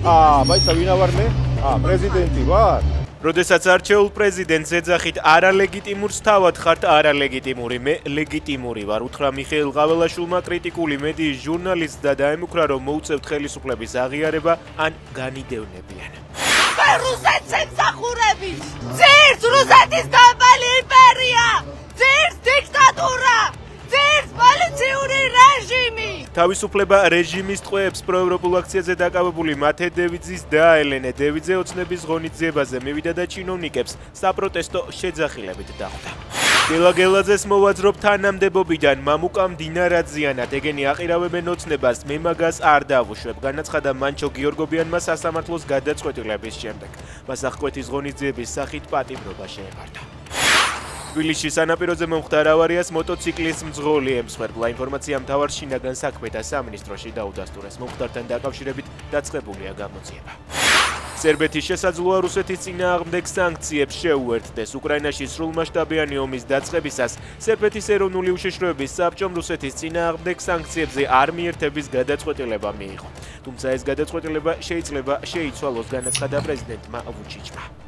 მაიცა ვინა ვარ მე? პრეზიდენტი ვარ. როდესაც არჩეულ პრეზიდენტს ეძახით არალეგიტიმურს თავად ხართ არალეგიტიმური, მე ლეგიტიმური ვარ. უთხრა მიხეილ ყაველაშვილმა კრიტიკული მედიის ჟურნალისტს და დაემუქრა, რომ მოუწევთ ხელისუფლების აღიარება ან განიდევნებიან. რუსეთს ემსახურები! ძირს რუსეთის დაბალი იმპერია! ძირს დიქტატურა! ძირს პოლიციური რეჟიმი! თავისუფლება რეჟიმის ტყვეებს პროევროპულ აქციაზე დაკავებული მათე დევიძის და ელენე დევიძე ოცნების ღონისძიებაზე მივიდა და ჩინოვნიკებს საპროტესტო შეძახილებით დახვდა. გელაგელაძეს მოვაძრობ თანამდებობიდან მამუკამ დინარაძიანად ეგენი აყირავებენ ოცნებას მემაგას არ დავუშვებ, განაცხადა მანჩო გიორგობიანმა სასამართლოს გადაწყვეტილების შემდეგ. მას აღკვეთის ღონისძიების სახით პატიმრობა შეეპარდა. თბილისში სანაპიროზე მომხდარ ავარიას მოტოციკლის მძღოლი ემსხვერპლა. ინფორმაცია მთავარ შინაგან საქმეთა სამინისტროში დაუდასტურეს. მომხდართან დაკავშირებით დაწყებულია გამოძიება. სერბეთის შესაძლოა რუსეთის წინააღმდეგ სანქციებს შეუერთდეს. უკრაინაში სრულმასშტაბიანი ომის დაწყებისას სერბეთის ეროვნული უშიშროების საბჭომ რუსეთის წინააღმდეგ სანქციებზე არ მიერთების გადაწყვეტილება მიიღო. თუმცა ეს გადაწყვეტილება შეიძლება შეიცვალოს, განაცხადა პრეზიდენტმა ვუჩიჩმა.